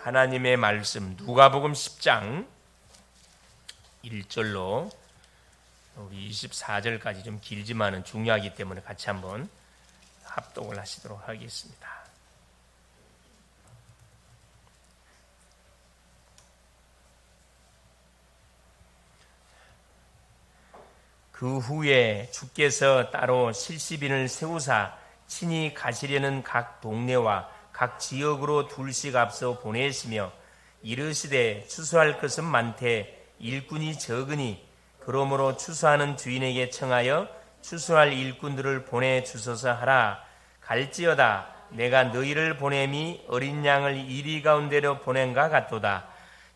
하나님의 말씀 누가복음 10장 1절로 우리 24절까지 좀 길지만은 중요하기 때문에 같이 한번 합독을 하시도록 하겠습니다. 그 후에 주께서 따로 실시빈을 세우사 친히 가시려는 각 동네와 각 지역으로 둘씩 앞서 보내시며 이르시되 추수할 것은 많되 일꾼이 적으니 그러므로 추수하는 주인에게 청하여 추수할 일꾼들을 보내주소서 하라. 갈지어다 내가 너희를 보냄이 어린 양을 이리 가운데로 보낸가 같도다.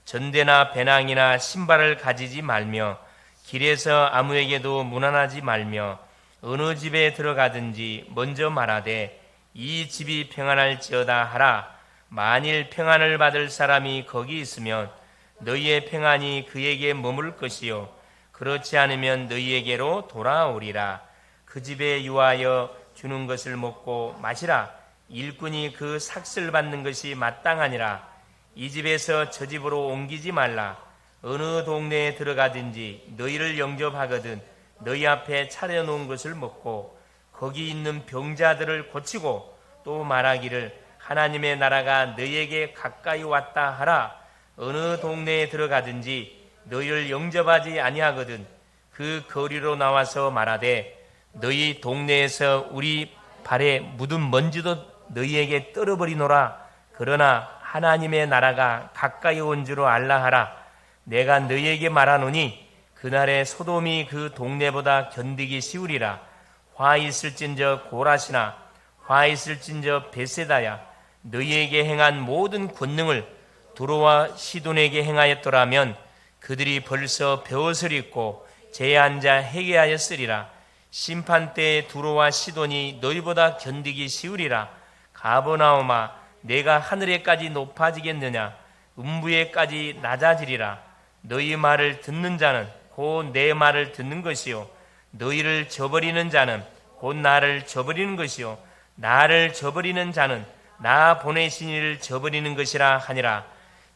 전대나 배낭이나 신발을 가지지 말며 길에서 아무에게도 문안하지 말며 어느 집에 들어가든지 먼저 말하되 이 집이 평안할지어다 하라. 만일 평안을 받을 사람이 거기 있으면 너희의 평안이 그에게 머물 것이요 그렇지 않으면 너희에게로 돌아오리라. 그 집에 유하여 주는 것을 먹고 마시라. 일꾼이 그 삭슬 받는 것이 마땅하니라. 이 집에서 저 집으로 옮기지 말라. 어느 동네에 들어가든지 너희를 영접하거든 너희 앞에 차려놓은 것을 먹고 거기 있는 병자들을 고치고 또 말하기를 하나님의 나라가 너희에게 가까이 왔다 하라. 어느 동네에 들어가든지 너희를 영접하지 아니하거든 그 거리로 나와서 말하되 너희 동네에서 우리 발에 묻은 먼지도 너희에게 떨어버리노라. 그러나 하나님의 나라가 가까이 온 줄로 알라 하라. 내가 너희에게 말하노니 그날에 소돔이 그 동네보다 견디기 쉬우리라. 화 있을진저 고라시나 화 있을진저 베세다야 너희에게 행한 모든 권능을 두로와 시돈에게 행하였더라면 그들이 벌써 벼옷을 입고 제에 앉아 회개하였으리라. 심판 때에 두로와 시돈이 너희보다 견디기 쉬우리라. 가버나움아 내가 하늘에까지 높아지겠느냐 음부에까지 낮아지리라. 너희 말을 듣는 자는 곧 내 말을 듣는 것이요 너희를 저버리는 자는 곧 나를 저버리는 것이요 나를 저버리는 자는 나 보내신 이를 저버리는 것이라 하니라.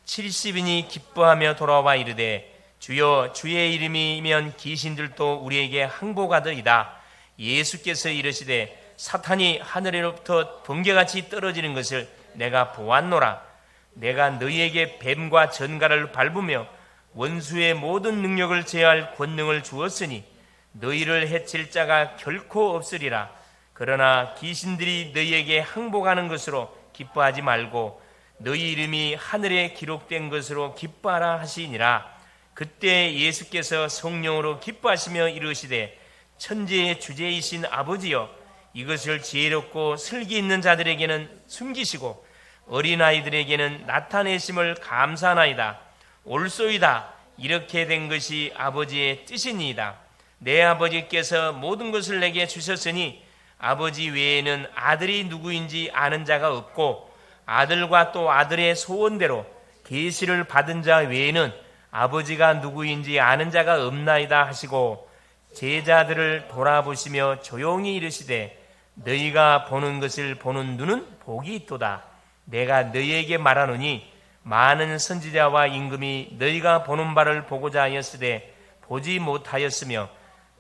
70인이 기뻐하며 돌아와 이르되 주여 주의 이름이면 귀신들도 우리에게 항복하더이다. 예수께서 이르시되 사탄이 하늘로부터 번개같이 떨어지는 것을 내가 보았노라. 내가 너희에게 뱀과 전갈을 밟으며 원수의 모든 능력을 제어할 권능을 주었으니 너희를 해칠 자가 결코 없으리라. 그러나 귀신들이 너희에게 항복하는 것으로 기뻐하지 말고 너희 이름이 하늘에 기록된 것으로 기뻐하라 하시니라. 그때 예수께서 성령으로 기뻐하시며 이르시되 천지의 주제이신 아버지여 이것을 지혜롭고 슬기 있는 자들에게는 숨기시고 어린아이들에게는 나타내심을 감사하나이다. 옳소이다. 이렇게 된 것이 아버지의 뜻이니이다. 내 아버지께서 모든 것을 내게 주셨으니 아버지 외에는 아들이 누구인지 아는 자가 없고 아들과 또 아들의 소원대로 계시를 받은 자 외에는 아버지가 누구인지 아는 자가 없나이다 하시고 제자들을 돌아보시며 조용히 이르시되 너희가 보는 것을 보는 눈은 복이 있도다. 내가 너희에게 말하노니 많은 선지자와 임금이 너희가 보는 바를 보고자 하였으되 보지 못하였으며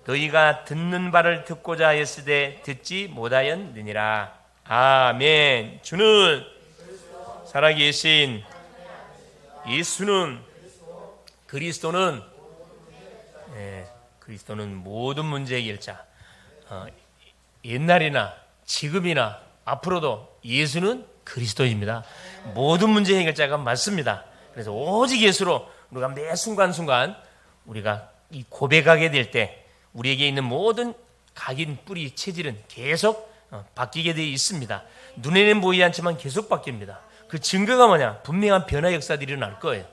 너희가 듣는 바를 듣고자 하였으되 듣지 못하였느니라. 아멘. 주는 살아계신 예수는 그리스도는 모든 문제 해결자. 옛날이나 지금이나 앞으로도 예수는 그리스도입니다. 모든 문제 해결자가 맞습니다. 그래서 오직 예수로 우리가 매 순간순간 우리가 이 고백하게 될 때 우리에게 있는 모든 각인, 뿌리, 체질은 계속 바뀌게 되어 있습니다. 눈에는 보이지 않지만 계속 바뀝니다. 그 증거가 뭐냐? 분명한 변화 역사들이 일어날 거예요.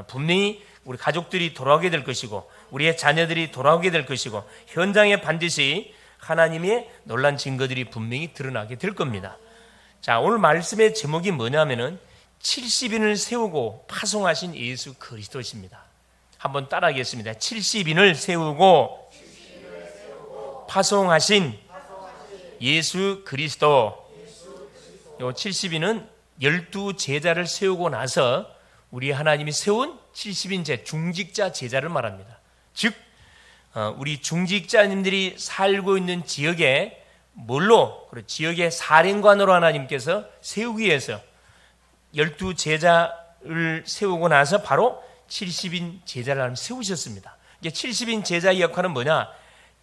분명히 우리 가족들이 돌아오게 될 것이고 우리의 자녀들이 돌아오게 될 것이고 현장에 반드시 하나님의 놀란 증거들이 분명히 드러나게 될 겁니다. 자, 오늘 말씀의 제목이 뭐냐면은 70인을 세우고 파송하신 예수 그리스도십니다. 한번 따라하겠습니다. 70인을 세우고 파송하신 예수 그리스도. 요 70인은 12 제자를 세우고 나서 우리 하나님이 세운 70인 중직자 제자를 말합니다. 즉 우리 중직자님들이 살고 있는 지역에 지역의 사령관으로 하나님께서 세우기 위해서 12 제자를 세우고 나서 바로 70인 제자를 하나님 세우셨습니다. 이게 70인 제자의 역할은 뭐냐?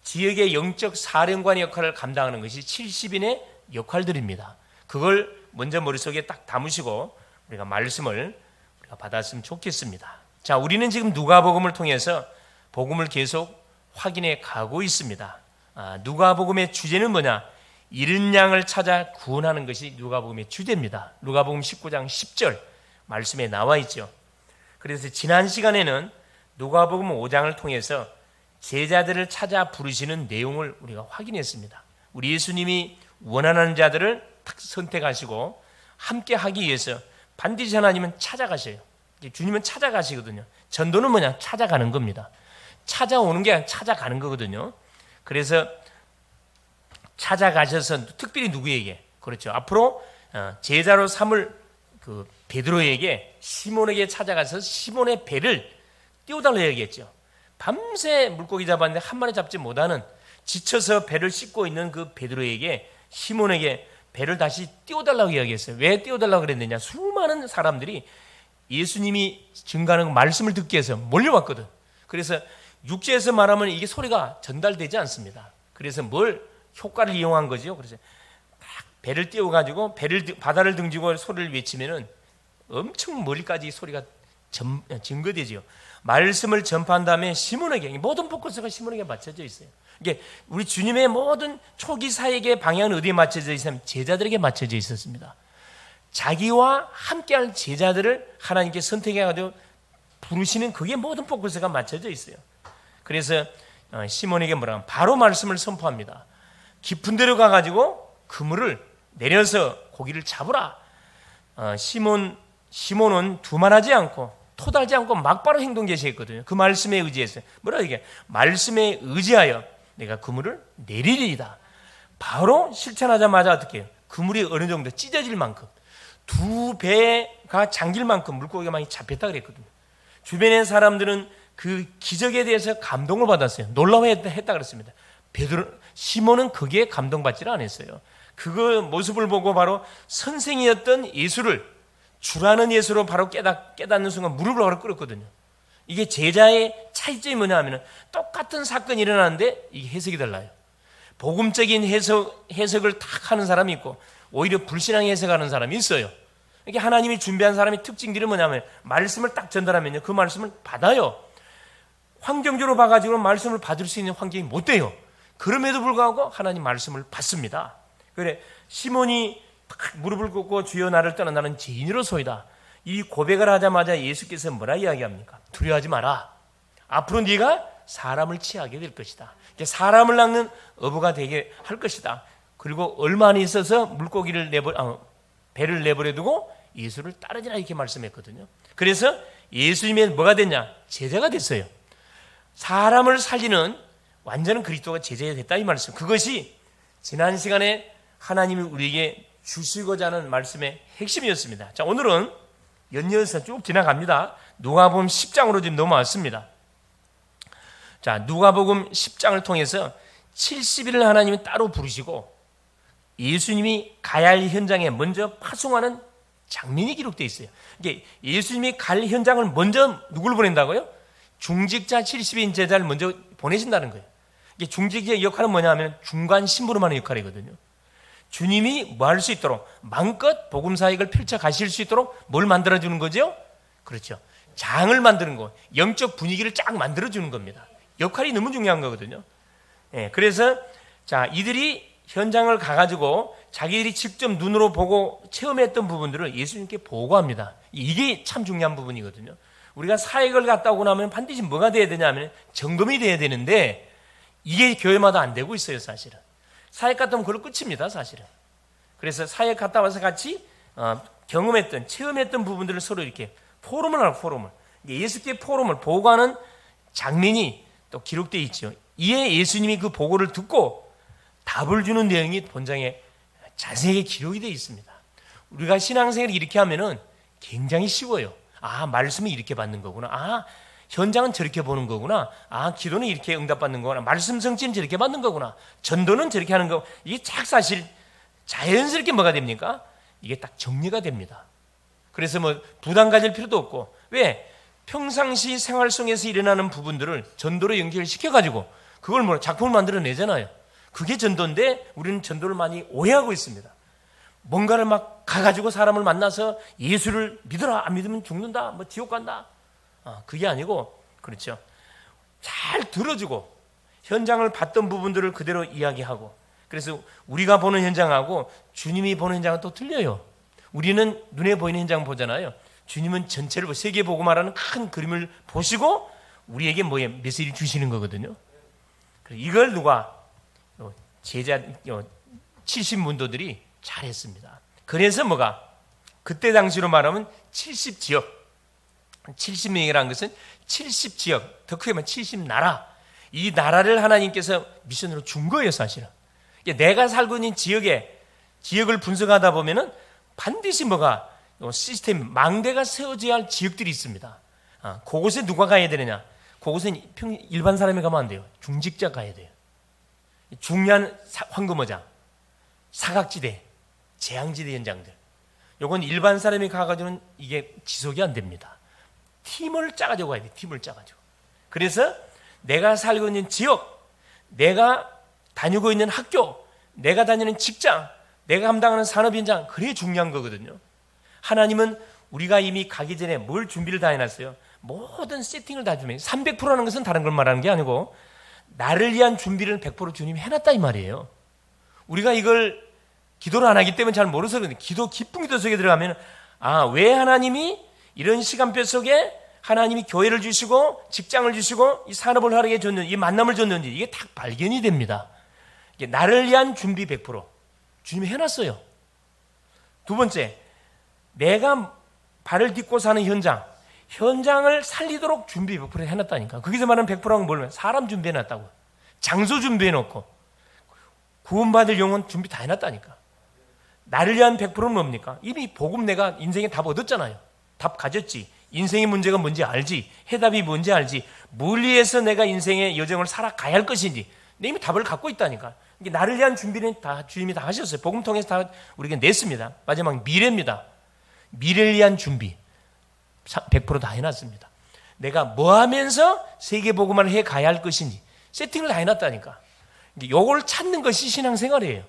지역의 영적 사령관의 역할을 감당하는 것이 70인의 역할들입니다. 그걸 먼저 머릿속에 딱 담으시고 우리가 말씀을 우리가 받았으면 좋겠습니다. 자, 우리는 지금 누가복음을 통해서 복음을 계속 확인해 가고 있습니다. 누가복음의 주제는 뭐냐? 잃은 양을 찾아 구원하는 것이 누가복음의 주제입니다. 누가복음 19장 10절 말씀에 나와 있죠. 그래서 지난 시간에는 누가복음 5장을 통해서 제자들을 찾아 부르시는 내용을 우리가 확인했습니다. 우리 예수님이 원하는 자들을 딱 선택하시고 함께 하기 위해서 반드시 하나님은 찾아가셔요. 주님은 찾아가시거든요. 전도는 뭐냐? 찾아가는 겁니다. 찾아오는 게 아니라 찾아가는 거거든요. 그래서 찾아가셔서 특별히 누구에게? 그렇죠. 앞으로 제자로 삼을 그 베드로에게, 시몬에게 찾아가서 시몬의 배를 띄워달라 얘기했죠. 밤새 물고기 잡았는데 한 마리 잡지 못하는, 지쳐서 배를 씻고 있는 그 베드로에게, 시몬에게 배를 다시 띄워달라고 이야기했어요. 왜 띄워달라고 그랬느냐? 수많은 사람들이 예수님이 증거하는 말씀을 듣기 위해서 몰려왔거든. 그래서 육체에서 말하면 이게 소리가 전달되지 않습니다. 그래서 뭘 효과를 이용한 거죠. 그래서 딱 배를 띄워가지고 바다를 등지고 소리를 외치면은 엄청 멀리까지 소리가 증거되지요. 말씀을 전파한 다음에 시몬에게, 모든 포커스가 시몬에게 맞춰져 있어요. 이게 우리 주님의 모든 초기 사역의 방향은 어디에 맞춰져 있으면 제자들에게 맞춰져 있었습니다. 자기와 함께할 제자들을 하나님께 선택해가지고 부르시는, 그게 모든 포커스가 맞춰져 있어요. 그래서 시몬에게 뭐라고? 바로 말씀을 선포합니다. 깊은 데로 가가지고 그물을 내려서 고기를 잡으라. 시몬은 두말하지 않고 토달지 않고 막바로 행동 제시했거든요. 그 말씀에 의지해서 뭐라 이게? 말씀에 의지하여 내가 그물을 내리리이다. 바로 실천하자마자 어떻게 해요? 그물이 어느 정도 찢어질 만큼, 두 배가 잠길 만큼 물고기가 많이 잡혔다 그랬거든요. 주변의 사람들은 그 기적에 대해서 감동을 받았어요. 놀라워했다 그랬습니다. 시몬은 거기에 감동받지를 않았어요. 그 모습을 보고 바로 선생이었던 예수를, 주라는 예수로 바로 깨닫는 순간 무릎을 바로 꿇었거든요. 이게 제자의 차이점이 뭐냐 하면 똑같은 사건이 일어나는데 이게 해석이 달라요. 복음적인 해석을 탁 하는 사람이 있고 오히려 불신앙의 해석하는 사람이 있어요. 이게 하나님이 준비한 사람의 특징들이 뭐냐면 말씀을 딱 전달하면요, 그 말씀을 받아요. 환경적으로 봐가지고 말씀을 받을 수 있는 환경이 못 돼요. 그럼에도 불구하고 하나님 말씀을 받습니다. 그래, 시몬이 무릎을 꿇고 주여 나를 떠나 나는 죄인으로소이다, 이 고백을 하자마자 예수께서 뭐라 이야기합니까? 두려워하지 마라. 앞으로 네가 사람을 취하게 될 것이다. 사람을 낚는 어부가 되게 할 것이다. 그리고 얼마 안 있어서 물고기를 배를 내버려 두고 예수를 따르지라 이렇게 말씀했거든요. 그래서 예수님의 뭐가 됐냐? 제자가 됐어요. 사람을 살리는 완전한 그리스도가 제자가 됐다 이 말씀. 그것이 지난 시간에 하나님이 우리에게 주시고자 하는 말씀의 핵심이었습니다. 자, 오늘은 연이어서 쭉 지나갑니다. 누가복음 10장으로 지금 넘어왔습니다. 자, 누가복음 10장을 통해서 70일을 하나님이 따로 부르시고 예수님이 가야 할 현장에 먼저 파송하는 장면이 기록되어 있어요. 이게 예수님이 갈 현장을 먼저 누굴 보낸다고요? 중직자 70인 제자를 먼저 보내신다는 거예요. 이게 중직자의 역할은 뭐냐 하면 중간 신부로 하는 역할이거든요. 주님이 뭐 할 수 있도록 마음껏 복음 사역을 펼쳐 가실 수 있도록 뭘 만들어 주는 거죠? 그렇죠. 장을 만드는 거, 영적 분위기를 쫙 만들어 주는 겁니다. 역할이 너무 중요한 거거든요. 예, 그래서 자, 이들이 현장을 가가지고 자기들이 직접 눈으로 보고 체험했던 부분들을 예수님께 보고합니다. 이게 참 중요한 부분이거든요. 우리가 사역을 갔다 오고 나면 반드시 뭐가 돼야 되냐면 점검이 돼야 되는데 이게 교회마다 안 되고 있어요, 사실은. 사역 갔다 오면 그걸로 끝입니다, 사실은. 그래서 사역 갔다 와서 같이 경험했던, 체험했던 부분들을 서로 이렇게 포럼을 하고 포럼을. 예수께 포럼을 보고하는 장면이 또 기록되어 있죠. 이에 예수님이 그 보고를 듣고 답을 주는 내용이 본장에 자세하게 기록이 되어 있습니다. 우리가 신앙생활을 이렇게 하면은 굉장히 쉬워요. 아, 말씀이 이렇게 받는 거구나. 아, 현장은 저렇게 보는 거구나. 아, 기도는 이렇게 응답받는 거구나. 말씀 성취는 저렇게 받는 거구나. 전도는 저렇게 하는 거. 이게 딱 사실 자연스럽게 뭐가 됩니까? 이게 딱 정리가 됩니다. 그래서 뭐 부담 가질 필요도 없고. 왜? 평상시 생활 속에서 일어나는 부분들을 전도로 연결시켜가지고 그걸 뭐 작품을 만들어내잖아요. 그게 전도인데 우리는 전도를 많이 오해하고 있습니다. 뭔가를 막 가가지고 사람을 만나서 예수를 믿어라, 안 믿으면 죽는다, 뭐 지옥 간다. 그게 아니고, 그렇죠. 잘 들어주고 현장을 봤던 부분들을 그대로 이야기하고. 그래서 우리가 보는 현장하고 주님이 보는 현장은 또 틀려요. 우리는 눈에 보이는 현장 보잖아요. 주님은 전체를 세계 보고 말하는 큰 그림을 보시고 우리에게 뭐에 메시지를 주시는 거거든요. 이걸 누가 제자 70문도들이 잘했습니다. 그래서 뭐가 그때 당시로 말하면 70지역, 70명이라는 것은 70지역, 더 크게 말하면 70나라, 이 나라를 하나님께서 미션으로 준 거예요. 사실은 내가 살고 있는 지역을 분석하다 보면은 반드시 뭐가 시스템, 망대가 세워져야 할 지역들이 있습니다. 그곳에 누가 가야 되느냐? 그곳은 일반 사람이 가면 안 돼요. 중직자 가야 돼요. 중요한 황금어장, 사각지대, 재앙지대 현장들. 요건 일반 사람이 가가지고는 이게 지속이 안 됩니다. 팀을 짜가지고 가야 돼. 팀을 짜가지고. 그래서 내가 살고 있는 지역, 내가 다니고 있는 학교, 내가 다니는 직장, 내가 감당하는 산업 현장, 그게 중요한 거거든요. 하나님은 우리가 이미 가기 전에 뭘 준비를 다 해놨어요. 모든 세팅을 다 주면 300%라는 것은 다른 걸 말하는 게 아니고 나를 위한 준비를 100% 주님이 해놨다 이 말이에요. 우리가 이걸 기도를 안 하기 때문에 잘 모르서 그런데 깊은 기도 속에 들어가면 왜 하나님이 이런 시간표 속에 하나님이 교회를 주시고 직장을 주시고 이 산업을 하게 줬는지 이 만남을 줬는지 이게 딱 발견이 됩니다. 이게 나를 위한 준비 100% 주님이 해놨어요. 두 번째, 내가 발을 딛고 사는 현장을 살리도록 준비 100% 해놨다니까. 거기서 말하는 100%는 뭐냐면 사람 준비해놨다고, 장소 준비해놓고 구원받을 영혼 준비 다 해놨다니까. 나를 위한 100%는 뭡니까? 이미 복음 내가 인생에 답 얻었잖아요. 답 가졌지. 인생의 문제가 뭔지 알지. 해답이 뭔지 알지. 뭘 위해서 내가 인생의 여정을 살아가야 할 것인지 이미 답을 갖고 있다니까. 나를 위한 준비는 다 주님이 다 하셨어요. 복음 통해서 다 우리가 냈습니다. 마지막 미래입니다. 미래를 위한 준비 100% 다 해놨습니다. 내가 뭐 하면서 세계 복음을 해 가야 할 것인지 세팅을 다 해놨다니까. 이걸 찾는 것이 신앙생활이에요.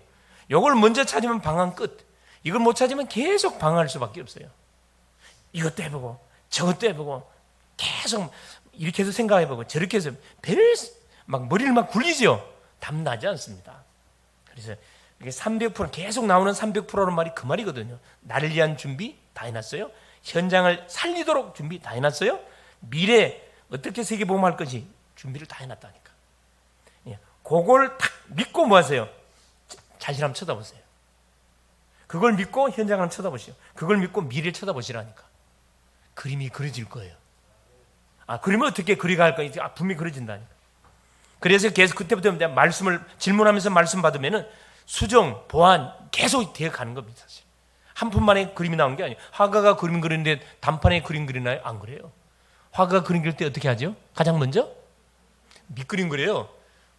이걸 먼저 찾으면 방황 끝. 이걸 못 찾으면 계속 방황할 수밖에 없어요. 이것도 해보고 저것도 해보고 계속 이렇게 해서 생각해보고 저렇게 해서 머리를 막 굴리죠. 답나지 않습니다. 그래서 이게 300% 계속 나오는 300%는 말이 그 말이거든요. 나를 위한 준비 다 해놨어요. 현장을 살리도록 준비 다 해놨어요. 미래 어떻게 세계복음할 건지 준비를 다 해놨다니까. 그걸 딱 믿고 뭐 하세요? 자신 한번 쳐다보세요. 그걸 믿고 현장을 한번 쳐다보시오. 그걸 믿고 미래를 쳐다보시라니까. 그림이 그려질 거예요. 그림을 어떻게 그려갈 거야? 분명히 그려진다니까. 그래서 계속 그때부터 내가 말씀을 질문하면서 말씀 받으면은 수정, 보완 계속 되어 가는 겁니다. 사실. 한 푼 만에 그림이 나오는 게 아니에요. 화가가 그림 그리는데 단판에 그림 그리나요? 안 그래요. 화가가 그림 그릴 때 어떻게 하죠? 가장 먼저 밑그림 그려요.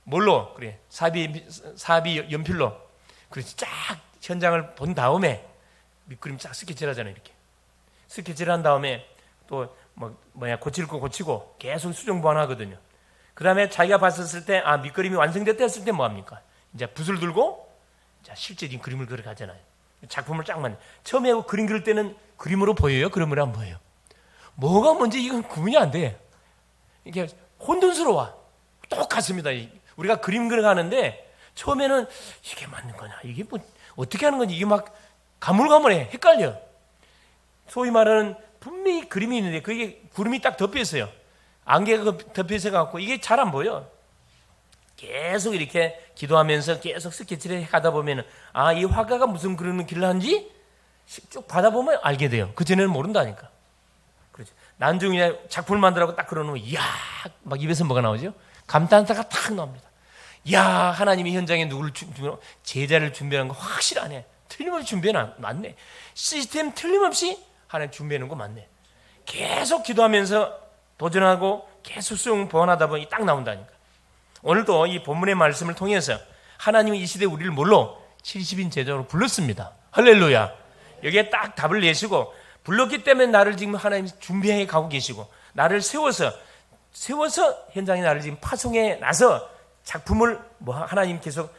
뭘로? 그래. 사비 연필로. 그래서 쫙 현장을 본 다음에 밑그림 쫙 스케치를 하잖아요. 이렇게. 스케치를 한 다음에 또 고칠 거 고치고 계속 수정 보완하거든요. 그 다음에 자기가 봤었을 때 밑그림이 완성됐다 했을 때 뭐합니까? 이제 붓을 들고 실제 이 그림을 그려가잖아요. 작품을 쫙 만들. 처음에 그림 그릴 때는 그림으로 보여요? 그림으로 안 보여요? 뭐가 먼저 이건 구분이 안 돼. 이게 혼돈스러워. 똑같습니다. 우리가 그림 그려가는데 처음에는 이게 맞는 거냐, 이게 뭐 어떻게 하는 건지 이게 막 가물가물해, 헷갈려. 소위 말하는 분명히 그림이 있는데 그게 구름이 딱 덮여 있어요. 안개가 덮여 있어 갖고 이게 잘 안 보여. 계속 이렇게 기도하면서 계속 스케치를 가다 보면은 이 화가가 무슨 그림을 길을 하는지 쭉 받아보면 알게 돼요. 그 전에는 모른다니까. 그렇죠. 나중에 작품을 만들라고 딱 그러면 이야, 막 입에서 뭐가 나오죠? 감탄사가 탁 나옵니다. 이야, 하나님이 현장에 누구를 제자를 준비하는 거 확실하네. 틀림없이 준비해 놨네. 시스템 틀림없이 하나님 준비해 놓은 거 맞네. 계속 기도하면서 도전하고 계속 수용 보완하다 보니 딱 나온다니까. 오늘도 이 본문의 말씀을 통해서 하나님이 이 시대에 우리를 뭘로? 70인 제자로 불렀습니다. 할렐루야. 여기에 딱 답을 내시고 불렀기 때문에 나를 지금 하나님 준비해 가고 계시고 나를 세워서 현장에 나를 지금 파송해 나서 작품을 하나님 계속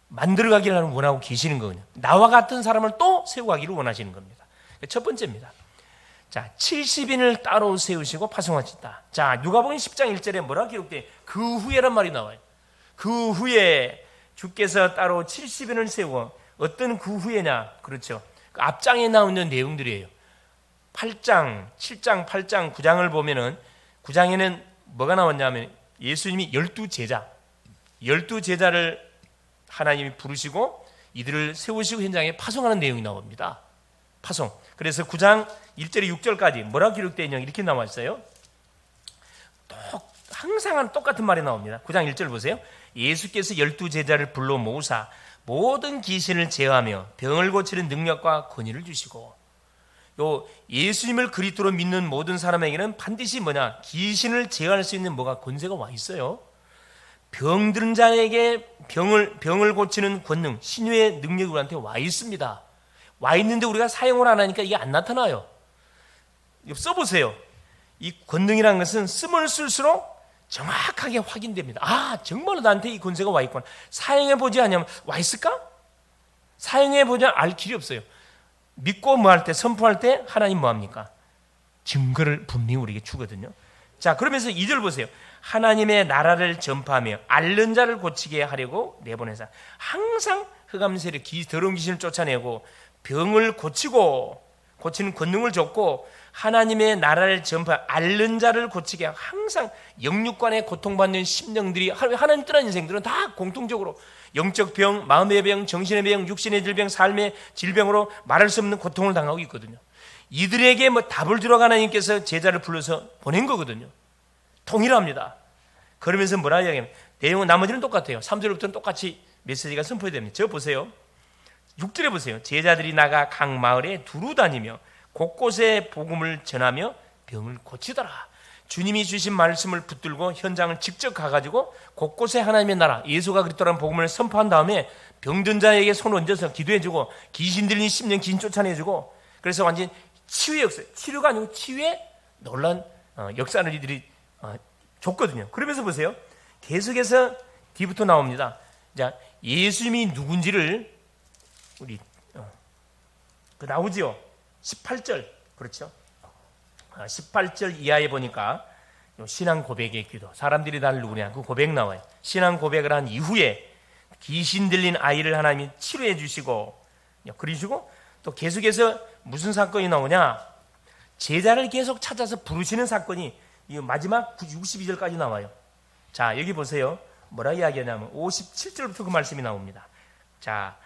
만들어가기를 원하고 계시는 거거든요. 나와 같은 사람을 또 세워가기를 원하시는 겁니다. 첫 번째입니다. 자, 70인을 따로 세우시고 파송하셨다. 자, 누가복음 10장 1절에 뭐라 기록돼? 그 후에란 말이 나와요. 그 후에 주께서 따로 70인을 세우고 어떤 그 후에냐? 그렇죠. 그 앞장에 나오는 내용들이에요. 8장, 7장, 8장, 9장을 보면은 9장에는 뭐가 나왔냐면 예수님이 12제자를 하나님이 부르시고 이들을 세우시고 현장에 파송하는 내용이 나옵니다. 파송. 그래서 9장 1절에 6절까지 뭐라 기록되어 있냐 이렇게 나와 있어요. 항상 똑같은 말이 나옵니다. 9장 1절 보세요. 예수께서 12제자를 불러 모으사 모든 귀신을 제어하며 병을 고치는 능력과 권위를 주시고, 요 예수님을 그리스도로 믿는 모든 사람에게는 반드시 뭐냐? 귀신을 제어할 수 있는 뭐가 권세가 와 있어요. 병든 자에게 병을 고치는 권능, 신유의 능력이 우리한테 와 있습니다. 와 있는데 우리가 사용을 안 하니까 이게 안 나타나요. 써보세요. 이 권능이라는 것은 쓰면 쓸수록 정확하게 확인됩니다. 아, 정말로 나한테 이 권세가 와 있구나. 사용해보지 않으면 와 있을까? 사용해보지 알 길이 없어요. 믿고 뭐 할 때, 선포할 때 하나님 뭐 합니까? 증거를 분명히 우리에게 주거든요. 자, 그러면서 2절 보세요. 하나님의 나라를 전파하며 앓는 자를 고치게 하려고 내보내사. 항상 흑암 세력, 더러운 귀신을 쫓아내고 병을 고치는 권능을 줬고 하나님의 나라를 전파, 앓는 자를 고치게 하고 항상 영육간에 고통받는 심령들이 하나님 떠난 인생들은 다 공통적으로 영적 병, 마음의 병, 정신의 병, 육신의 질병, 삶의 질병으로 말할 수 없는 고통을 당하고 있거든요. 이들에게 뭐 답을 주러 하나님께서 제자를 불러서 보낸 거거든요. 동일합니다. 그러면서 뭐라 이야기하면 내용은 나머지는 똑같아요. 3절부터는 똑같이 메시지가 선포됩니다. 저 보세요. 6절에 보세요. 제자들이 나가 각 마을에 두루 다니며 곳곳에 복음을 전하며 병을 고치더라. 주님이 주신 말씀을 붙들고 현장을 직접 가가지고 곳곳에 하나님의 나라, 예수가 그리스도라는 복음을 선포한 다음에 병든 자에게 손을 얹어서 기도해주고 귀신 들린 10년 귀신 쫓아내주고, 그래서 완전 치유의 역사, 치료가 아니고 치유의 놀란 역사를 이들이 줬거든요. 그러면서 보세요. 계속해서 뒤부터 나옵니다. 자, 예수님이 누군지를 우리 나오지요. 18절, 그렇죠? 18절 이하에 보니까 신앙 고백의 기도, 사람들이 나를 누구냐 그 고백 나와요. 신앙 고백을 한 이후에 귀신 들린 아이를 하나님이 치료해 주시고, 그러시고 또 계속해서 무슨 사건이 나오냐, 제자를 계속 찾아서 부르시는 사건이 이 마지막 62절까지 나와요. 자, 여기 보세요. 뭐라 이야기하냐면 57절부터 그 말씀이 나옵니다. 자,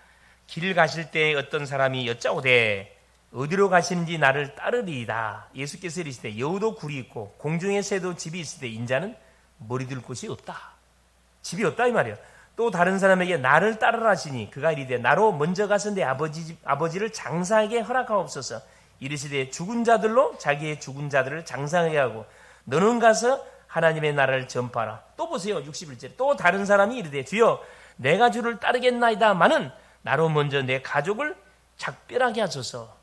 길 가실 때 어떤 사람이 여짜오되 어디로 가시는지 나를 따르리이다. 예수께서 이르시되 여우도 굴이 있고 공중의 새도 집이 있으되 인자는 머리 둘 곳이 없다. 집이 없다 이 말이에요. 또 다른 사람에게 나를 따르라 하시니 그가 이르되 나로 먼저 가서 내 아버지를 장사하게 허락하옵소서. 이르시되 죽은 자들로 자기의 죽은 자들을 장사하게 하고 너는 가서 하나님의 나라를 전파하라. 또 보세요. 61절에 또 다른 사람이 이르되 주여 내가 주를 따르겠나이다마는 나로 먼저 내 가족을 작별하게 하소서.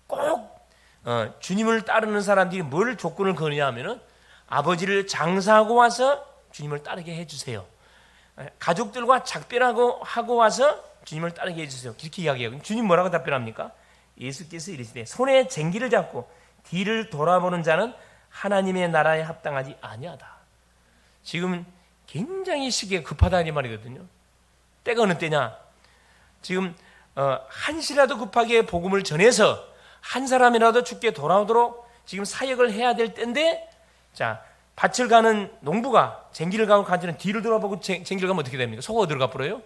꼭 주님을 따르는 사람들이 뭘 조건을 거느냐 하면은 아버지를 장사하고 와서 주님을 따르게 해주세요. 가족들과 작별하고 와서 주님을 따르게 해주세요. 이렇게 이야기해요. 주님 뭐라고 답변합니까? 예수께서 이르시되 손에 쟁기를 잡고 뒤를 돌아보는 자는 하나님의 나라에 합당하지 아니하다. 지금 굉장히 시기에 급하다 이 말이거든요. 때가 어느 때냐? 지금 한시라도 급하게 복음을 전해서 한 사람이라도 죽게 돌아오도록 지금 사역을 해야 될 때인데, 자, 밭을 가는 농부가 쟁기를 가고 간지는 뒤를 돌아보고 쟁기를 가면 어떻게 됩니까? 소가 어디로 가버려요?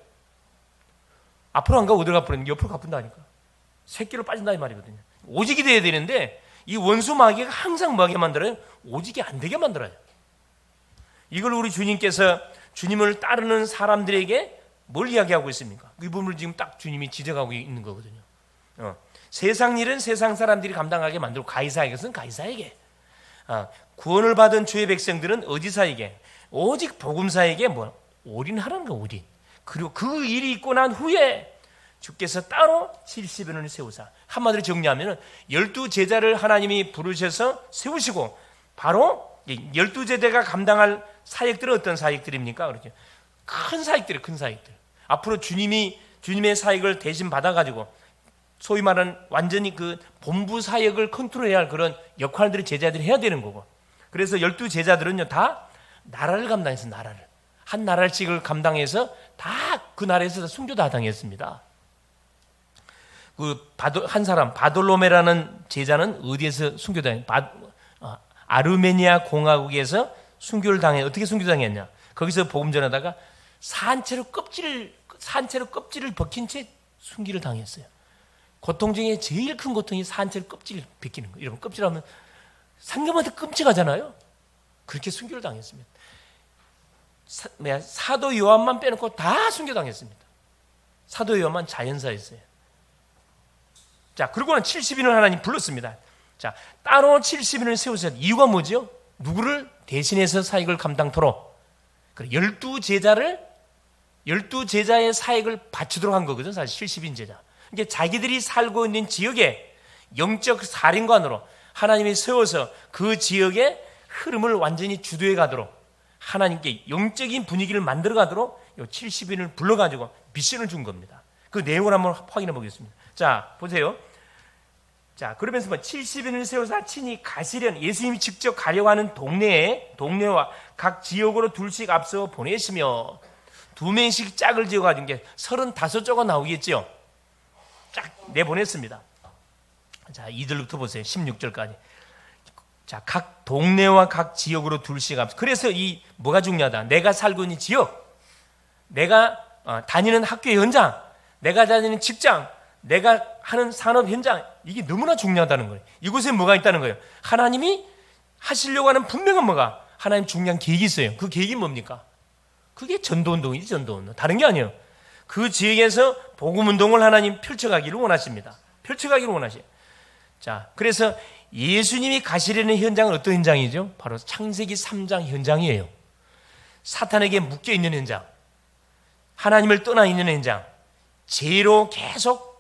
앞으로 안 가고 어디로 가버리는 게 옆으로 가뿐다니까. 새끼로 빠진다 이 말이거든요. 오직이 돼야 되는데 이 원수 마귀가 항상 뭐하게 만들어요? 오직이 안 되게 만들어요. 이걸 우리 주님께서 주님을 따르는 사람들에게 뭘 이야기하고 있습니까? 이 부분을 지금 딱 주님이 지적하고 있는 거거든요. 세상 일은 세상 사람들이 감당하게 만들고 가이사의 것은 가이사에게, 구원을 받은 주의 백성들은 어디사에게? 오직 복음사에게 뭐 올인하라는 거, 올인. 그리고 그 일이 있고 난 후에 주께서 따로 70인을 세우사, 한마디로 정리하면 12제자를 하나님이 부르셔서 세우시고, 바로 12제자가 감당할 사역들은 어떤 사역들입니까? 그렇죠. 큰 사역들이에요. 큰 사역들. 앞으로 주님의 사역을 대신 받아가지고 소위 말하는 완전히 그 본부 사역을 컨트롤해야 할 그런 역할들을 제자들이 해야 되는 거고, 그래서 12제자들은요 다 나라를 감당해서, 나라를 한 나라씩을 감당해서 다 그 나라에서 순교 다 당했습니다. 한 사람 바돌로메라는 제자는 어디에서 순교당했냐? 아르메니아 공화국에서 순교를 당해. 어떻게 순교당했냐? 거기서 복음 전하다가 산채로 껍질을 벗긴 채 순교를 당했어요. 고통 중에 제일 큰 고통이 산채로 껍질을 벗기는 거예요. 여러분, 껍질하면 상념한테 끔찍하잖아요. 그렇게 순교를 당했습니다. 사도 요한만 빼놓고 다 순교당했습니다. 사도 요한만 자연사였어요. 자, 그리고는 70인을 하나님 불렀습니다. 자, 따로 70인을 세우셨. 이유가 뭐죠? 누구를 대신해서 사역을 감당토록, 12제자의 사역을 바치도록 한 거거든, 사실 70인 제자. 이게 자기들이 살고 있는 지역에 영적 사령관으로 하나님이 세워서 그 지역의 흐름을 완전히 주도해 가도록, 하나님께 영적인 분위기를 만들어 가도록 70인을 불러가지고 미션을 준 겁니다. 그 내용을 한번 확인해 보겠습니다. 자, 보세요. 자, 그러면서 70인을 세워서 친히 가시려는, 예수님이 직접 가려고 하는 동네와 각 지역으로 둘씩 앞서 보내시며, 2명씩 짝을 지어가지고 이게 35조가 나오겠죠. 쫙 내보냈습니다. 자, 2절부터 보세요. 16절까지. 자, 각 동네와 각 지역으로 둘씩 앞서. 그래서 뭐가 중요하다? 내가 살고 있는 지역, 내가 다니는 학교 현장, 내가 다니는 직장, 내가 하는 산업 현장, 이게 너무나 중요하다는 거예요. 이곳에 뭐가 있다는 거예요? 하나님이 하시려고 하는 분명한 뭐가, 하나님 중요한 계획이 있어요. 그 계획이 뭡니까? 그게 전도운동이지, 전도운동. 다른 게 아니에요. 그 지역에서 복음운동을 하나님 펼쳐가기를 원하십니다. 펼쳐가기를 원하셔요. 자, 그래서 예수님이 가시려는 현장은 어떤 현장이죠? 바로 창세기 3장 현장이에요. 사탄에게 묶여있는 현장, 하나님을 떠나 있는 현장, 죄로 계속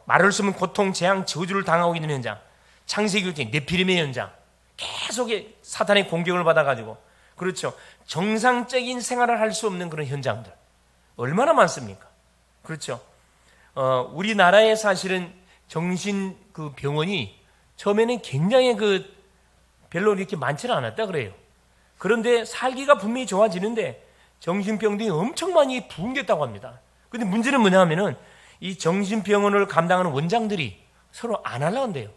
말할 수 없는 고통, 재앙, 저주를 당하고 있는 현장, 창세기 네피림의 현장, 계속 사탄의 공격을 받아가지고, 그렇죠, 정상적인 생활을 할 수 없는 그런 현장들 얼마나 많습니까? 그렇죠. 우리나라에 사실은 정신 그 병원이 처음에는 굉장히 별로 이렇게 많지는 않았다 그래요. 그런데 살기가 분명히 좋아지는데 정신병들이 엄청 많이 부흥됐다고 합니다. 근데 문제는 뭐냐 하면은 이 정신병원을 감당하는 원장들이 서로 안 하려고 한대요.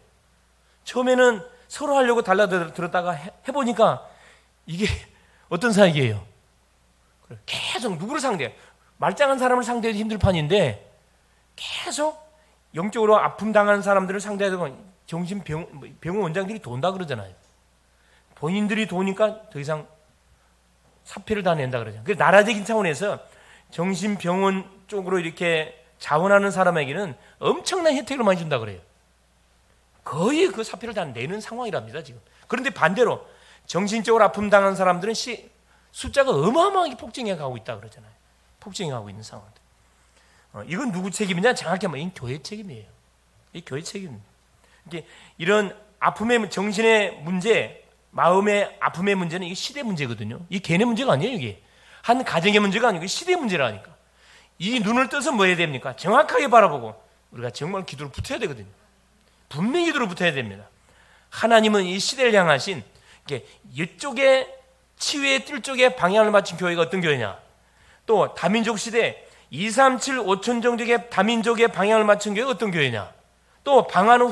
처음에는 서로 하려고 달라들었다가 해보니까 이게 어떤 사역이에요? 계속 누구를 상대해? 말짱한 사람을 상대해도 힘들 판인데 계속 영적으로 아픔 당하는 사람들을 상대하다가 정신병원 원장들이 돈다 그러잖아요. 본인들이 도니까 더 이상 사표를 다 낸다 그러잖아요. 그래서 나라적인 차원에서 정신병원 쪽으로 이렇게 자원하는 사람에게는 엄청난 혜택을 많이 준다 그래요. 거의 그 사표를 다 내는 상황이랍니다, 지금. 그런데 반대로 정신적으로 아픔 당한 사람들은 숫자가 어마어마하게 폭증해 가고 있다 그러잖아요. 폭증해 가고 있는 상황들. 이건 누구 책임이냐? 정확히 하면 이 교회 책임이에요. 이 교회 책임입니다. 이런 아픔의, 정신의 문제, 마음의 아픔의 문제는 이게 시대 문제거든요. 이 개인의 문제가 아니에요. 이게 한 가정의 문제가 아니고 시대 문제라니까. 이 눈을 떠서 뭐 해야 됩니까? 정확하게 바라보고 우리가 정말 기도를 붙어야 되거든요. 분명히 기도를 붙어야 됩니다. 하나님은 이 시대를 향하신 이쪽에 치유의 뜰 쪽에 방향을 맞춘 교회가 어떤 교회냐? 또 다민족 시대 237 5천 종족의 다민족의 방향을 맞춘 교회가 어떤 교회냐? 또 방하는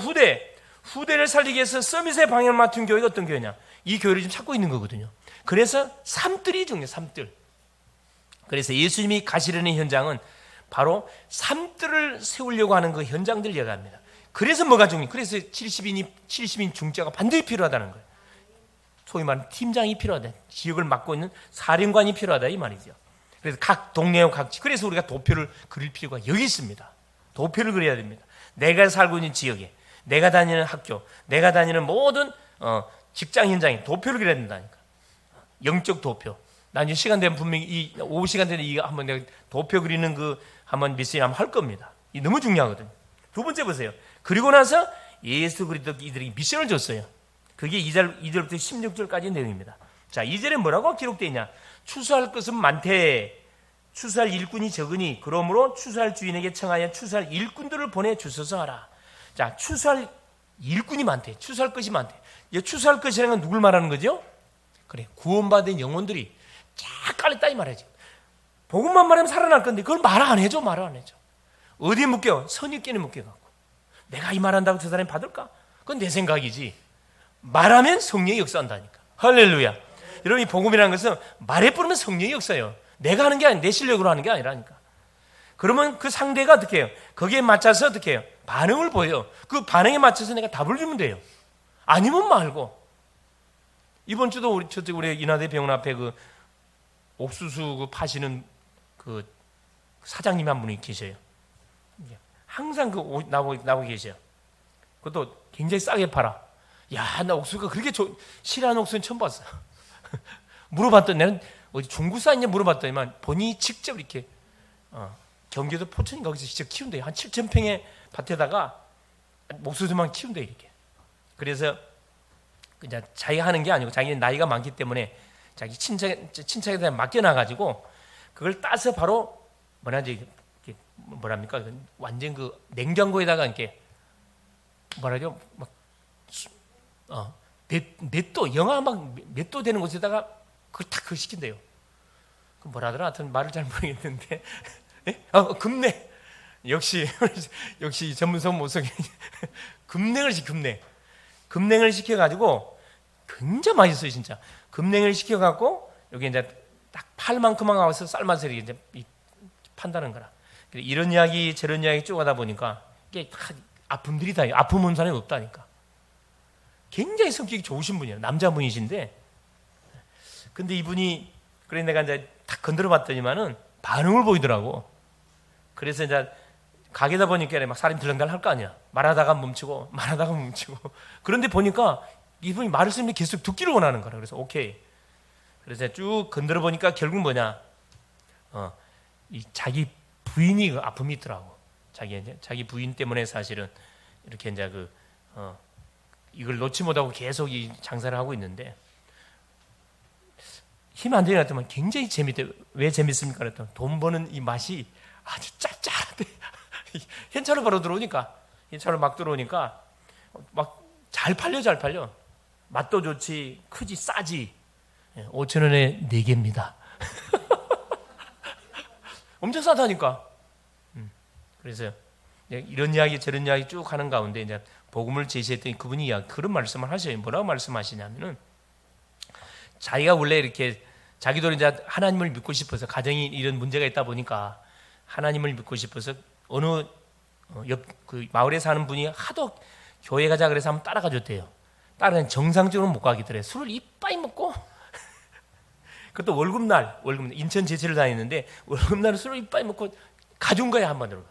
후대를 살리기 위해서 서밋의 방향을 맞춘 교회가 어떤 교회냐? 이 교회를 지금 찾고 있는 거거든요. 그래서 삼뜰이 중요해요. 삼뜰. 그래서 예수님이 가시려는 현장은 바로 삼뜰을 세우려고 하는 그 현장들을 얘기합니다. 그래서 뭐가 중요해요? 그래서 70인 중자가 반드시 필요하다는 거예요. 소위 말하는 팀장이 필요하다. 지역을 맡고 있는 사령관이 필요하다 이 말이죠. 그래서 각 동네와 그래서 우리가 도표를 그릴 필요가 여기 있습니다. 도표를 그려야 됩니다. 내가 살고 있는 지역에, 내가 다니는 학교, 내가 다니는 모든 직장 현장에 도표를 그려야 된다니까. 영적 도표. 나중에 시간 되면 분명히 오후 시간 되면 이거 한번 내가 도표 그리는 그 한번 미션이 한번 할 겁니다. 이 너무 중요하거든요. 두 번째 보세요. 그리고 나서 예수 그리스도 이들에게 미션을 줬어요. 그게 2절부터 16절까지 내용입니다. 자, 2절에 뭐라고 기록되어 있냐? 추수할 것은 많되 추수할 일꾼이 적으니 그러므로 추수할 주인에게 청하여 추수할 일꾼들을 보내 주소서 하라. 자, 추수할 일꾼이 많대. 추수할 것이 많대. 이 추수할 것이라는 건 누굴 말하는 거죠? 그래, 구원받은 영혼들이 쫙 깔렸다 이 말이죠. 복음만 말하면 살아날 건데 그걸 말 안 해줘. 어디에 묶여? 선입견에 묶여갖고 내가 이 말한다고 저 사람이 받을까? 그건 내 생각이지. 말하면 성령이 역사한다니까. 할렐루야. 여러분, 이 복음이라는 것은 말에 뿌리면 성령이 역사예요. 내가 하는 게 아니라 내 실력으로 하는 게 아니라니까. 그러면 그 상대가 어떻게 해요? 거기에 맞춰서 어떻게 해요? 반응을 보여요. 그 반응에 맞춰서 내가 답을 주면 돼요. 아니면 말고. 이번 주도 우리 인하대 병원 앞에 그 옥수수 그 파시는 그 사장님 한 분이 계셔요. 항상 나보고 계셔요. 그것도 굉장히 싸게 팔아. 야, 나 옥수수가 그렇게 싫어하는 옥수수는 처음 봤어. 물어봤더니 나는 어디 중국산이냐 물어봤더니만 본인이 직접 이렇게 경기도 포천 거기서 직접 키운대요. 한 7,000평의 밭에다가 옥수수만 키운대요 이렇게. 그래서 그냥 자기가 하는 게 아니고 자기는 나이가 많기 때문에 자기 친척에다 맡겨놔가지고 그걸 따서 바로 뭐랍니까? 완전 그 냉장고에다가 이렇게 뭐라죠? 몇 도, 영하 막 몇 도 되는 곳에다가 그걸 탁 시킨대요. 그 뭐라더라? 하여튼 말을 잘 모르겠는데. 급냉. 역시 전문성 모성이 급냉을 시켜가지고 굉장히 맛있어요, 진짜. 급냉을 시켜갖고 여기 이제 딱 팔만큼만 와서 삶아서 이제 판다는 거라. 이런 이야기 저런 이야기 쭉 하다 보니까 이게 아픔들이 다 아픔 없는 사람이 없다니까. 굉장히 성격이 좋으신 분이에요. 남자분이신데, 근데 이분이 그래 내가 이제 딱 건드려 봤더니만은 반응을 보이더라고. 그래서 이제 가게다 보니까 막 살이 들렁달렁 할 거 아니야. 말하다가 멈추고 그런데 보니까 이분이 말을 쓰는데 계속 듣기를 원하는 거라. 그래서 오케이. 그래서 쭉 건드려 보니까 결국 뭐냐? 이 자기 부인이 그 아픔이 있더라고. 자기 부인 때문에 사실은 이렇게 이제 이걸 놓지 못하고 계속 이 장사를 하고 있는데 힘 안 되는 것 같으면 굉장히 재밌대. 왜 재밌습니까? 그랬더니 돈 버는 이 맛이 아주 짭짤하대. 현찰로 바로 들어오니까 현찰로 막 들어오니까 막 잘 팔려. 맛도 좋지, 크지, 싸지. 5,000원에 4개입니다. 엄청 싸다니까. 그래서 이런 이야기 저런 이야기 쭉 하는 가운데 이제 복음을 제시했더니 그분이 그런 말씀을 하셔요. 뭐라고 말씀하시냐면은 자기가 원래 이렇게 자기도 이제 하나님을 믿고 싶어서 가정이 이런 문제가 있다 보니까 하나님을 믿고 싶어서 어느 옆 그 마을에 사는 분이 하도 교회 가자 그래서 한번 따라가 줬대요. 따라는 정상적으로 못 가기더래. 술을 이빠이 먹고 그것도 월급날 인천 제철을 다니는데 월급날 술을 이빠이 먹고 가준 거야 한 번으로.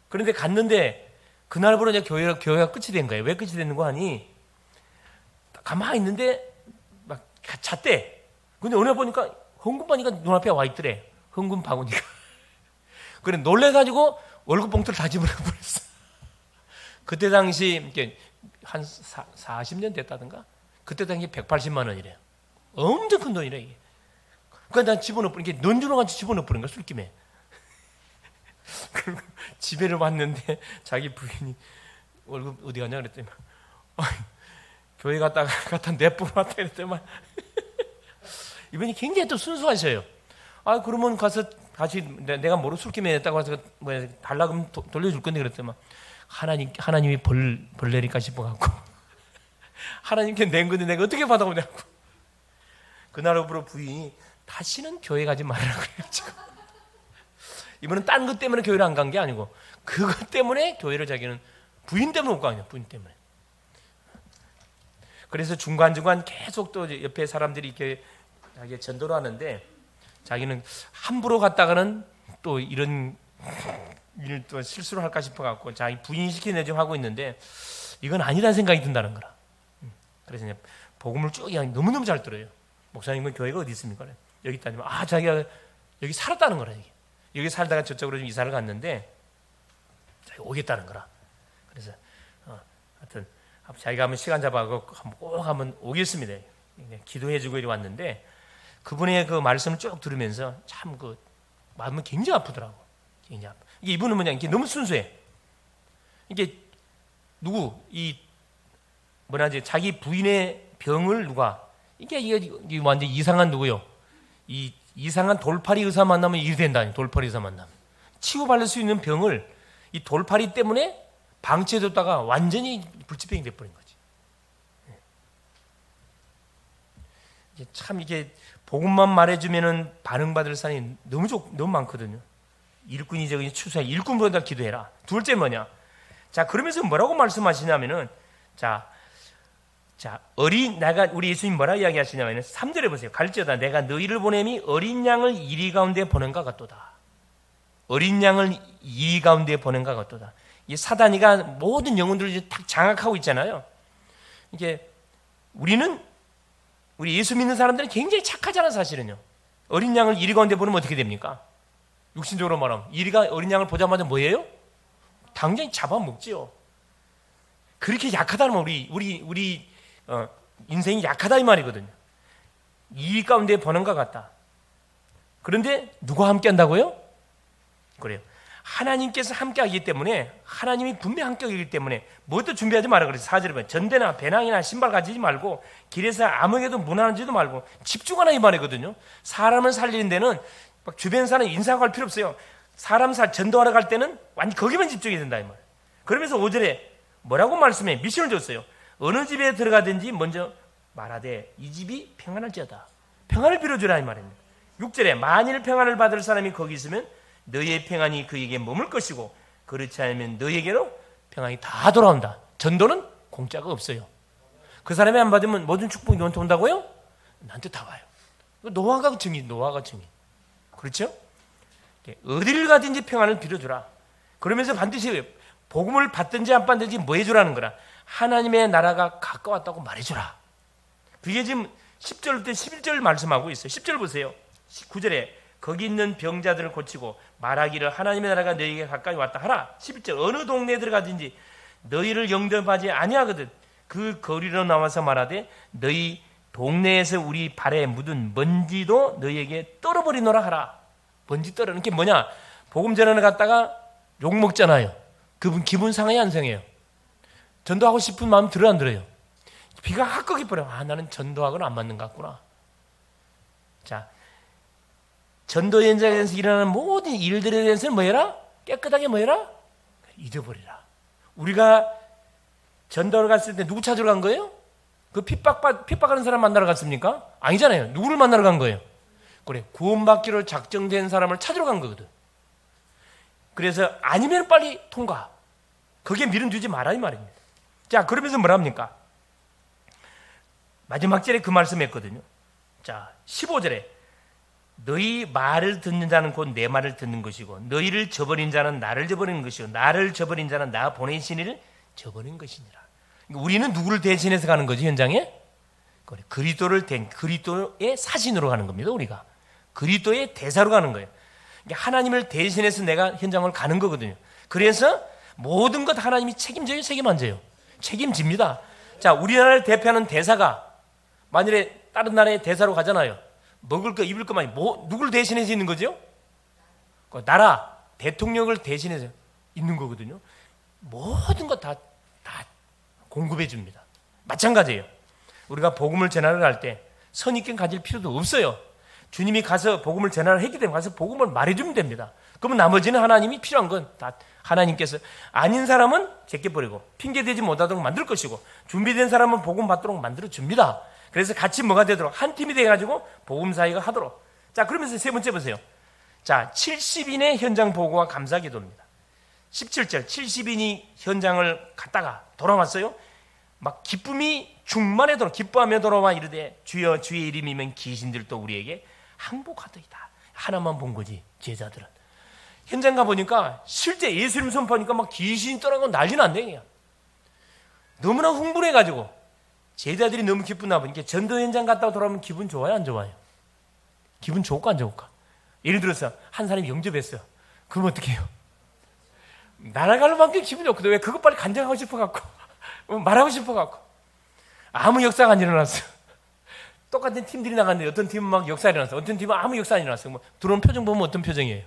그런데 갔는데 그날부로 이제 교회가 끝이 된 거예요. 왜 끝이 됐는 거 하니 가만히 있는데 막 잤대. 근데 어느 날 보니까 헌금 받으니까 눈앞에 와 있더래. 헌금 바구니가. 그래 놀래가지고 월급 봉투를 다 집어넣어버렸어. 그때 당시 한 40년 됐다든가 그때 당시 180만 원이래요. 엄청 큰 돈이래 이게. 그러니까 난 집어넣어버린 게 넌주렁같이 집어넣어버린 거야 술김에. 그리고 집에를 왔는데 자기 부인이 월급 어디 가냐 그랬더니 교회 갔다 내보러 왔다 그랬더니 이분이 굉장히 또 순수하셔요. 그러면 가서 다시 내가 뭐로 술김에 했다고 해서 달라고 하면 돌려줄 건데 그랬더니 하나님이 벌 내릴까 싶어갖고 하나님께 낸 건데 내가 어떻게 받아오냐고. 그날부로 부인이 다시는 교회 가지 말라고 그래가지고 이번은 딴 것 때문에 교회를 안 간 게 아니고 그것 때문에 교회를 자기는 부인 때문에 못 가냐. 부인 때문에. 그래서 중간중간 계속 또 옆에 사람들이 이렇게 자기 전도를 하는데 자기는 함부로 갔다가는 또 이런 일을 또 실수를 할까 싶어갖고 자기 부인시키는 좀 하고 있는데 이건 아니라는 생각이 든다는 거라. 그래서 이제 복음을 쭉 그냥 너무너무 잘 들어요. 목사님은 교회가 어디 있습니까? 여기 있다니면 자기가 여기 살았다는 거라. 여기 살다가 저쪽으로 좀 이사를 갔는데 자기가 오겠다는 거라. 그래서 하여튼 자기가 한번 시간 잡아서 꼭 한번 오겠습니다. 기도해주고 이리 왔는데 그분의 그 말씀을 쭉 들으면서 참 그 마음은 굉장히 아프더라고. 굉장히 아파. 이게 이분은 뭐냐, 이게 너무 순수해. 이게 누구 뭐라지 자기 부인의 병을 누가 이게 완전 이상한 누구요? 이 이상한 돌팔이 의사 만나면 일이 된다니. 돌팔이 의사 만나면 치유받을 수 있는 병을 이 돌팔이 때문에 방치해뒀다가 완전히 불치병이 돼버린 거지. 이게 참 이게 복음만 말해주면은 반응받을 사람이 너무 많거든요. 일꾼이 저기 추수해 일꾼보다 기도해라. 둘째 뭐냐? 자 그러면서 뭐라고 말씀하시냐면은 자 우리 예수님 뭐라 이야기하시냐면은 3절에 보세요. 갈지어다 내가 너희를 보냄이 어린 양을 이리 가운데 보낸가 같도다. 어린 양을 이리 가운데 보낸가 같도다. 이 사단이가 모든 영혼들을 이제 딱 장악하고 있잖아요. 이게 우리 예수 믿는 사람들은 굉장히 착하잖아. 사실은요. 어린 양을 이리 가운데 보내면 어떻게 됩니까? 육신적으로 말하면 이리가 어린 양을 보자마자 뭐예요? 당장히 잡아먹지요. 그렇게 약하다는 말, 우리 인생이 약하다 이 말이거든요. 이 가운데 보는 것 같다. 그런데 누가 함께 한다고요? 그래요. 하나님께서 함께 하기 때문에 하나님이 분명히 함께 하기 때문에 뭐도 준비하지 마라 그래서 4절에 보면 전대나 배낭이나 신발 가지지 말고 길에서 아무에게도 무난하지도 말고 집중하라 이 말이거든요. 사람을 살리는 데는 막 주변 사람 인사하고 할 필요 없어요. 사람 전도하러 갈 때는 완전 거기만 집중해야 된다 이 말. 그러면서 5절에 뭐라고 말씀해? 미션을 줬어요. 어느 집에 들어가든지 먼저 말하되 이 집이 평안할지어다. 평안을 빌어주라 이 말입니다. 6절에 만일 평안을 받을 사람이 거기 있으면 너희의 평안이 그에게 머물 것이고 그렇지 않으면 너희에게로 평안이 다 돌아온다. 전도는 공짜가 없어요. 그 사람이 안 받으면 모든 축복이 너한테 온다고요? 나한테 다 와요. 노아가 증인. 그렇죠? 어디를 가든지 평안을 빌어주라. 그러면서 반드시 복음을 받든지 안 받든지 뭐 해주라는 거라. 하나님의 나라가 가까웠다고 말해주라. 그게 지금 10절부터 11절 말씀하고 있어요. 10절 보세요. 9절에 거기 있는 병자들을 고치고 말하기를 하나님의 나라가 너희에게 가까이 왔다 하라. 11절 어느 동네에 들어가든지 너희를 영접하지 아니하거든 그 거리로 나와서 말하되 너희 동네에서 우리 발에 묻은 먼지도 너희에게 떨어버리노라 하라. 먼지 떨어는 게 뭐냐? 복음 전하러 갔다가 욕 먹잖아요. 그분 기분 상해요 안 상해요? 전도하고 싶은 마음 들어요 안 들어요? 비가 확 꺾여버려. 나는 전도하고는 안 맞는 것 같구나. 자, 전도 현장에서 일어나는 모든 일들에 대해서는 뭐 해라? 깨끗하게 뭐 해라? 잊어버리라. 우리가 전도를 갔을 때 누구 찾으러 간 거예요? 그 핍박하는 사람 만나러 갔습니까? 아니잖아요. 누구를 만나러 간 거예요? 그래, 구원받기로 작정된 사람을 찾으러 간 거거든. 그래서 아니면 빨리 통과. 거기에 미련 두지 마라 이 말입니다. 자, 그러면서 뭐랍니까? 마지막 절에 그 말씀했거든요. 자, 15절에 너희 말을 듣는 자는 곧 내 말을 듣는 것이고 너희를 저버린 자는 나를 저버리는 것이고 나를 저버린 자는 나 보내신 이를 저버린 것이니라. 우리는 누구를 대신해서 가는 거지 현장에? 그리스도의 사신으로 가는 겁니다. 우리가 그리스도의 대사로 가는 거예요. 하나님을 대신해서 내가 현장을 가는 거거든요. 그래서 모든 것 하나님이 책임져요, 책임 안 져요? 책임집니다. 자, 우리나라를 대표하는 대사가 만일에 다른 나라의 대사로 가잖아요. 먹을 거 입을 것만 누굴 대신해서 있는 거죠? 그 나라 대통령을 대신해서 있는 거거든요. 모든 것 다 공급해 줍니다. 마찬가지예요. 우리가 복음을 전하러 갈 때 선입견 가질 필요도 없어요. 주님이 가서 복음을 전하러 했기 때문에 가서 복음을 말해주면 됩니다. 그러면 나머지는 하나님이 필요한 건 다 하나님께서 아닌 사람은 제껴버리고 핑계대지 못하도록 만들 것이고 준비된 사람은 복음 받도록 만들어줍니다. 그래서 같이 뭐가 되도록 한 팀이 돼가지고 복음 사역을 하도록. 자, 그러면서 세 번째 보세요. 자, 70인의 현장 보고와 감사 기도입니다. 17절 70인이 현장을 갔다가 돌아왔어요. 막 기쁨이 충만하도록 기뻐하며 돌아와 이르되 주여 주의 이름이면 귀신들도 우리에게 항복하더이다. 하나만 본 거지. 제자들은 현장 가보니까 실제 예수님 선포하니까 막 귀신이 떠나고 난리 났네. 그냥 너무나 흥분해가지고 제자들이 너무 기쁘나 보니까 전도 현장 갔다 돌아오면 기분 좋아요, 안 좋아요? 기분 좋을까 안 좋을까? 예를 들어서 한 사람이 영접했어요. 그럼 어떻게 해요? 날아갈 만큼 기분이 좋거든. 왜? 그것 빨리 간증하고 싶어갖고 말하고 싶어갖고. 아무 역사가 안 일어났어요. 똑같은 팀들이 나갔는데 어떤 팀은 막 역사가 일어났어요. 어떤 팀은 아무 역사가 안 일어났어요. 뭐 들어온 표정 보면 어떤 표정이에요?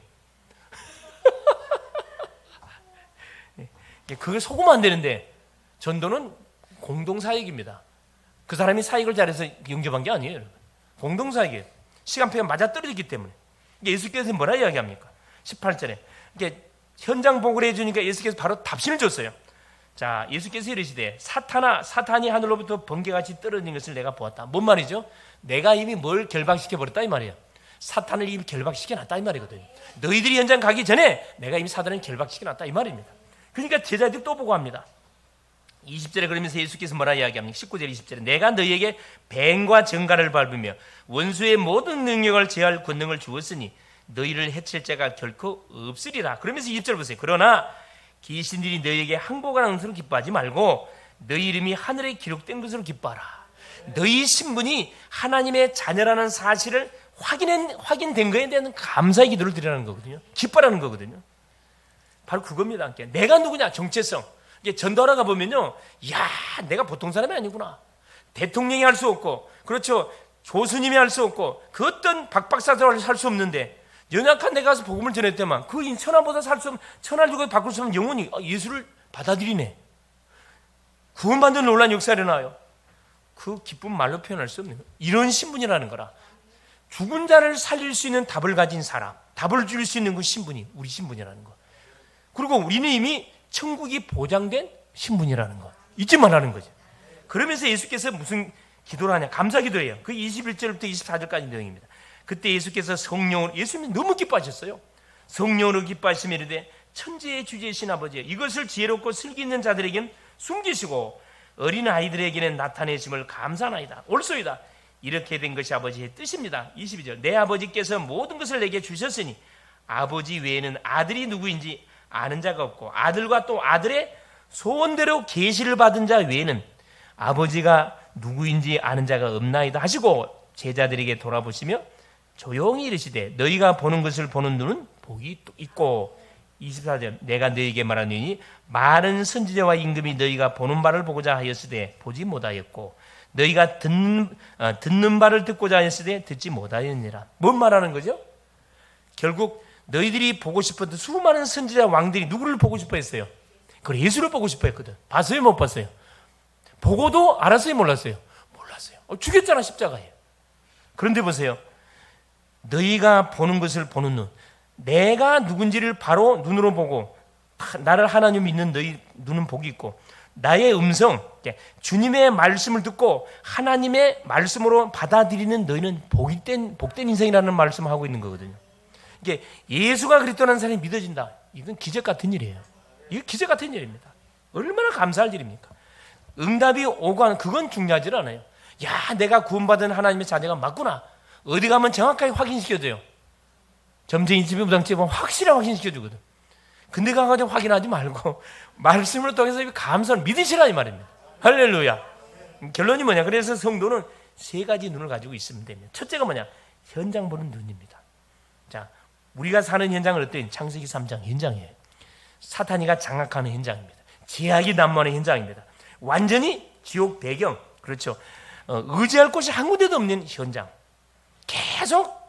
그걸 속으면 안 되는데 전도는 공동사역입니다. 그 사람이 사역을 잘해서 영접한 게 아니에요. 여러분. 공동사역이에요. 시간표가 맞아떨어졌기 때문에. 예수께서 뭐라 이야기합니까? 18절에 이게 현장 보고를 해주니까 예수께서 바로 답신을 줬어요. 자, 예수께서 이르시되 사탄이 하늘로부터 번개같이 떨어진 것을 내가 보았다. 뭔 말이죠? 내가 이미 뭘 결박시켜버렸다 이 말이에요. 사탄을 이미 결박시켜놨다 이 말이거든요. 너희들이 현장 가기 전에 내가 이미 사탄을 결박시켜놨다 이 말입니다. 그러니까 제자들이 또 보고합니다. 20절에 그러면서 예수께서 뭐라 이야기합니까? 19절 20절에 내가 너희에게 뱀과 정갈을 밟으며 원수의 모든 능력을 제할 권능을 주었으니 너희를 해칠 자가 결코 없으리라. 그러면서 20절 보세요. 그러나 귀신들이 너희에게 항복하는 것으로 기뻐하지 말고 너희 이름이 하늘에 기록된 것으로 기뻐하라. 너희 신분이 하나님의 자녀라는 사실을 확인된 거에 대한 감사의 기도를 드리라는 거거든요. 기뻐하라는 거거든요. 바로 그겁니다. 내가 누구냐? 정체성. 전도하러 가보면요, 야, 내가 보통 사람이 아니구나. 대통령이 할 수 없고, 그렇죠, 교수님이 할 수 없고, 그 어떤 박박사도 할 수 없는데 연약한 내가 가서 복음을 전했더만 그 천하보다 살 수 없는, 천하를 주고 바꿀 수 없는 영혼이 예수를 받아들이네. 구원받는 놀라운 역사가 일어나요. 그 기쁨 말로 표현할 수 없는 거예요. 이런 신분이라는 거라. 죽은 자를 살릴 수 있는 답을 가진 사람, 답을 줄 수 있는 그 신분이 우리 신분이라는 거. 그리고 우리는 이미 천국이 보장된 신분이라는 거 잊지 말라는 거죠. 그러면서 예수께서 무슨 기도를 하냐? 감사 기도예요. 그 21절부터 24절까지 내용입니다. 그때 예수께서 성령으로, 예수님이 너무 기뻐하셨어요. 성령으로 기뻐하시며 이르되 천지의 주제이신 아버지, 이것을 지혜롭고 슬기 있는 자들에게는 숨기시고 어린 아이들에게는 나타내심을 감사하나이다. 옳소이다. 이렇게 된 것이 아버지의 뜻입니다. 22절 내 아버지께서 모든 것을 내게 주셨으니 아버지 외에는 아들이 누구인지 아는 자가 없고 아들과 또 아들의 소원대로 계시를 받은 자 외에는 아버지가 누구인지 아는 자가 없나이다 하시고 제자들에게 돌아보시며 조용히 이르시되 너희가 보는 것을 보는 눈은 복이 있고 24절 내가 너희에게 말하노니 많은 선지자와 임금이 너희가 보는 바를 보고자 하였으되 보지 못하였고 너희가 듣는 바를 듣고자 하였으되 듣지 못하였느니라. 뭔 말하는 거죠? 결국 너희들이 보고 싶었던 수많은 선지자 왕들이 누구를 보고 싶어 했어요? 그래, 예수를 보고 싶어 했거든. 봤어요? 못 봤어요? 보고도 알았어요? 몰랐어요? 몰랐어요. 죽였잖아, 십자가에. 그런데 보세요. 너희가 보는 것을 보는 눈, 내가 누군지를 바로 눈으로 보고 나를 하나님 믿는 너희 눈은 복이 있고 나의 음성, 주님의 말씀을 듣고 하나님의 말씀으로 받아들이는 너희는 복된 인생이라는 말씀을 하고 있는 거거든요. 이게 예수가 그리스도라는 사람이 믿어진다. 이건 기적 같은 일이에요. 이거 기적 같은 일입니다. 얼마나 감사할 일입니까? 응답이 오고 하는 그건 중요하지 않아요. 야, 내가 구원받은 하나님의 자녀가 맞구나. 어디 가면 정확하게 확인시켜줘요. 점쟁이 집에 무당집에 보면 확실하게 확인시켜주거든. 근데 가가지고 확인하지 말고 말씀을 통해서 감사를 믿으시라 이 말입니다. 할렐루야. 결론이 뭐냐? 그래서 성도는 세 가지 눈을 가지고 있으면 됩니다. 첫째가 뭐냐? 현장 보는 눈입니다. 자, 우리가 사는 현장은 어때요? 창세기 3장 현장이에요. 사탄이가 장악하는 현장입니다. 제약이 난무하는 현장입니다. 완전히 지옥 배경, 그렇죠. 의지할 곳이 한 군데도 없는 현장. 계속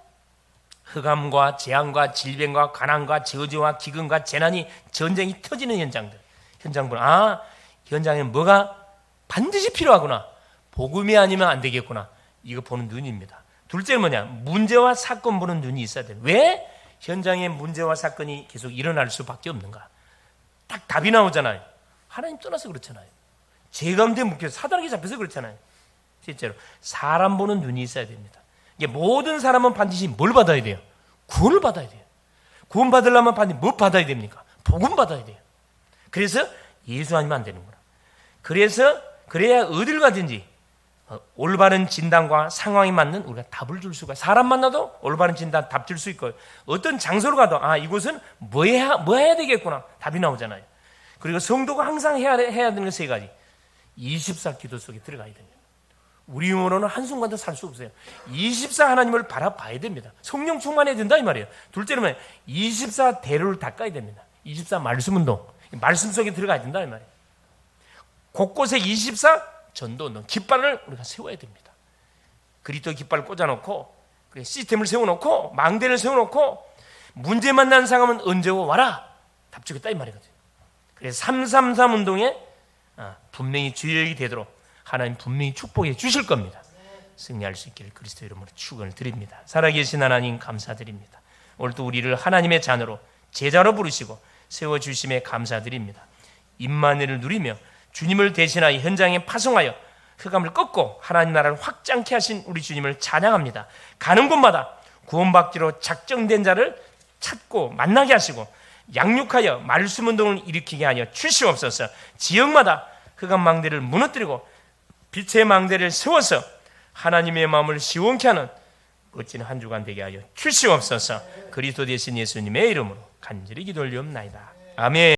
흑암과 재앙과 질병과 가난과 저주와 기근과 재난이 전쟁이 터지는 현장들. 현장 보는 현장에는 뭐가 반드시 필요하구나. 복음이 아니면 안 되겠구나. 이거 보는 눈입니다. 둘째는 뭐냐? 문제와 사건 보는 눈이 있어야 돼요. 왜 현장에 문제와 사건이 계속 일어날 수밖에 없는가? 딱 답이 나오잖아요. 하나님 떠나서 그렇잖아요. 죄 가운데 묶여서 사단에게 잡혀서 그렇잖아요. 실제로 사람 보는 눈이 있어야 됩니다. 이게 모든 사람은 반드시 뭘 받아야 돼요? 구원을 받아야 돼요. 구원 받으려면 반드시 뭐 받아야 됩니까? 복음 받아야 돼요. 그래서 예수 아니면 안 되는구나. 그래야 어딜 가든지 올바른 진단과 상황에 맞는 우리가 답을 줄 수가, 사람 만나도 올바른 진단 답 줄 수 있고, 어떤 장소로 가도 이곳은 뭐 해야 되겠구나 답이 나오잖아요. 그리고 성도가 항상 해야 되는 건 세 가지. 24 기도 속에 들어가야 됩니다. 우리 힘으로는 한순간도 살 수 없어요. 24 하나님을 바라봐야 됩니다. 성령 충만해야 된다 이 말이에요. 둘째는 24 대로를 닦아야 됩니다. 24 말씀 운동, 말씀 속에 들어가야 된다 이 말이에요. 곳곳에 24 전도 운동, 깃발을 우리가 세워야 됩니다. 그리스도 깃발을 꽂아놓고 시스템을 세워놓고 망대를 세워놓고 문제 만난 상황은 언제 와라 답 주겠다 이 말이거든요. 그래서 333 운동에 분명히 주역이 되도록 하나님 분명히 축복해 주실 겁니다. 승리할 수 있기를 그리스도 이름으로 축원을 드립니다. 살아계신 하나님 감사드립니다. 오늘도 우리를 하나님의 자녀로 제자로 부르시고 세워주심에 감사드립니다. 임마누엘을 누리며 주님을 대신하여 현장에 파송하여 흑암을 꺾고 하나님 나라를 확장케 하신 우리 주님을 찬양합니다. 가는 곳마다 구원받기로 작정된 자를 찾고 만나게 하시고 양육하여 말씀 운동을 일으키게 하여 주시옵소서. 지역마다 흑암 망대를 무너뜨리고 빛의 망대를 세워서 하나님의 마음을 시원케 하는 멋진 한 주간 되게 하여 주시옵소서. 그리스도 되신 예수님의 이름으로 간절히 기도 올리옵나이다. 아멘.